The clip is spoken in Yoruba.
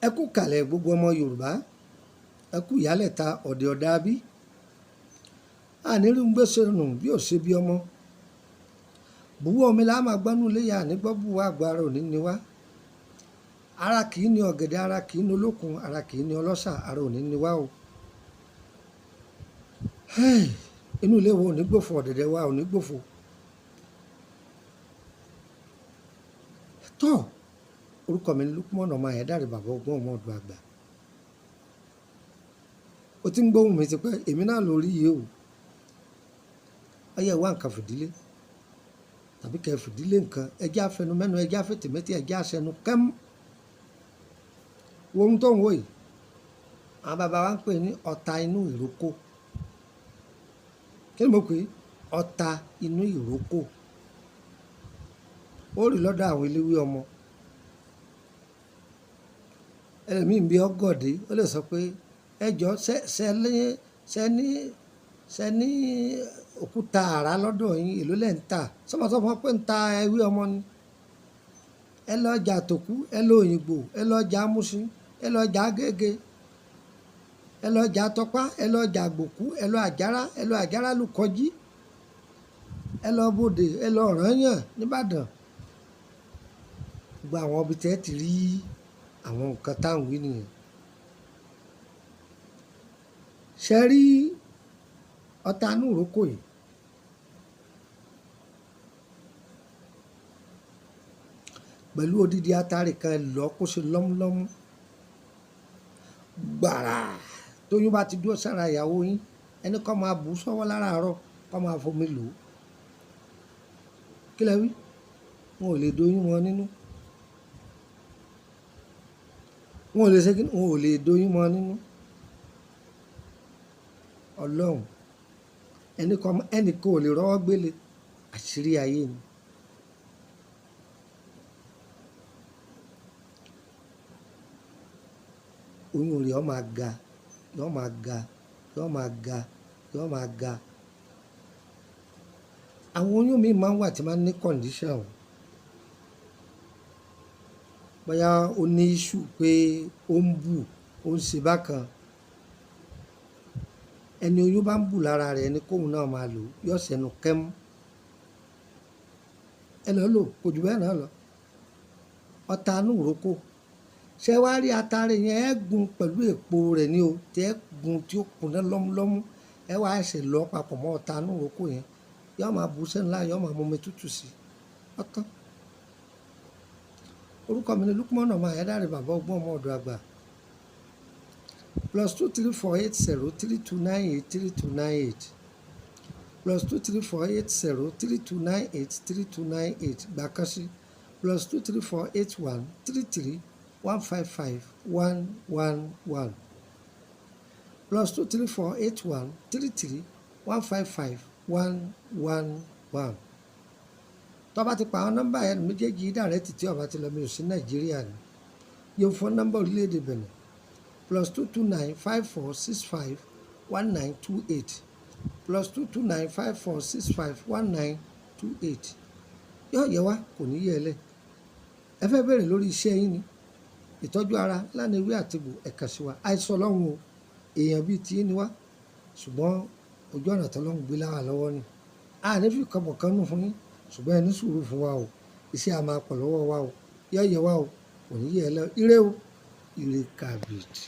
Ẹ kú kàlẹ̀ gbogbo ọmọ Yorùbá, ẹ kú ìyálẹ̀ta ọ̀dẹ̀ ọ̀dàbí. Àníri ń gbèsè nù bí ò ṣe bí ọmọ. Bùwọ́ omi la máa gbọ́nú léyà nígbọ́ bùwọ́ àgbà ara òní ni wá. Ara kì í ní ọ̀gẹ̀dẹ̀, ara kì í ní olókun, ara kì í ní ọlọ́ṣà, ara òní ni wá o. Inú ilé wo ò ní gbòfò, ọ̀dẹ̀dẹ̀ wa ò ní gbòfò. Tọ́ orúkọ mi ni Lukman ọmọ Ayédáre bàbá ọgbọ́n ọmọ ọdún àgbà. O ti ń gbóhùn mi ti pẹ́, èmi náà lórí yìí o. Ọyẹ wá nǹkan fìdílé tàbí kẹ́ fìdílé nǹkan, ẹjẹ́ afẹnumẹ́nu, ẹjẹ́ afẹ́tẹ̀mẹ́tì, ẹjẹ́ aṣẹnu kẹ́m. Wo ohun tó ń wò yìí, àwọn bàbá wa ń pè ní ọ̀tá inú ìrókò. Kí ni mo pè é? Ọ̀tá inú ìrókò. Ó rí lọ́dọ̀ àwọn eléwé ọmọ. Ẹlòmíì ń bí ọgọ́dé, ó lè sọ pé ẹjọ́ ṣe ní òkúta àrá lọ́dọ̀ yín, èló lẹ̀ ń tà. Sọmọsọmọ pé ń ta ewé ọmọ ni. Ẹ lọ ọjà Tòkú, ẹ lọ Òyìngbò, ẹ lọ ọjà Múṣin, ẹ lọ ọjà Agége, ẹ lọ ọjà Tọpá, ẹ lọ ọjà Àgbòkú, ẹ lọ àjàrà Lùkọjí, ẹ lọ Bòdè, ẹ lọ Ọ̀rànyàn nìbàdàn. Gbogbo àwọn ibi tẹ́ ti rí àwọn nǹkan táwọn wí nìyẹn. Ṣe rí ọ̀tá inú ìrókò yìí, pẹ̀lú odidi atare kan lọ kó ṣe lọ́múlọ́mú gbàrà tóyún bá ti dúró sára ìyàwó yín, ẹni kọ́ máa bù sọ́wọ́ láràárọ̀, kọ́ máa fomi lò ó. Kí lẹ wí? Wọn ò lè doyún wọn nínú. Wọn ò lè ṣe kí ni? Wọn ò lè doyún wọn nínú. Ọlọ́run ẹnì kan ò lè rọ́wọ́ gbélé, àṣírí ayé ni. Oyún rẹ̀ ó máa ga, yó máa ga, yó máa ga, yó máa ga. Àwọn oyún mi máa ń wà tí máa ń ní condition. Bóyá ó ní issue pé ó ń bù, ó ń ṣe bákan. Ẹni oyún bá ń bù lára rẹ̀ ẹni kóhun náà máa lò, yóò ṣẹnu kẹ́mú. Ẹ lọ lò, kò jù bẹ́ẹ̀ náà lọ. Ọ̀tá inú ìrókò. Ṣé wá rí atare yẹn, ẹ gun pẹ̀lú èpo rẹ̀ ni o, tí ẹ gun tí ó kúnná lọ́múlọ́mú. Ẹ wá ẹsẹ̀ lọ papọ̀ mọ́ ọ̀tá inú ìrókò yẹn. Yóò máa bù sẹ́nu láàyè, yóò máa mú omi tútù sí i. Ọ̀tán. Orúkọ mi ni Lukman ọmọ Ayédáre bàbá ọgbọ́n ọmọ ọdún àgbà. +2348032983298 +2348032983298 gbà kan sí +2348133155111 +2348133155111. Tó bá ti pa àwọn nọ́mbà yẹn méjèèjì dàrẹ́tì tí ọba ti lọ mi ò sí Nàìjíríà ni. Yóò fún nọ́mbà orílẹ̀-èdè Benin +22954651928 +22954651928. Yóò yẹ wá, kò ní yẹ ẹ lẹ̀. Ẹ fẹ́ bẹ̀rẹ̀ lórí iṣẹ́ yín ni, ìtọ́jú ara lánàá ewé àtegbò ẹ̀ka sí wa. Àìsàn ọlọ́run o, èèyàn bíi tí ni wá, ṣùgbọ́n ojú ọ̀nà tọ́lọ́run gbé láwà lọ́wọ́ ni. A ní fi kọ́bọ̀ kan nù fún yín, ṣùgbọ́n ẹ ní sùúrù fún wa o. Iṣẹ́ a máa pọ̀ lọ́wọ́ wa o. Yóò yẹ wá o, kò ní yẹ ẹ lẹ̀. Ire o, ire kàbìtì.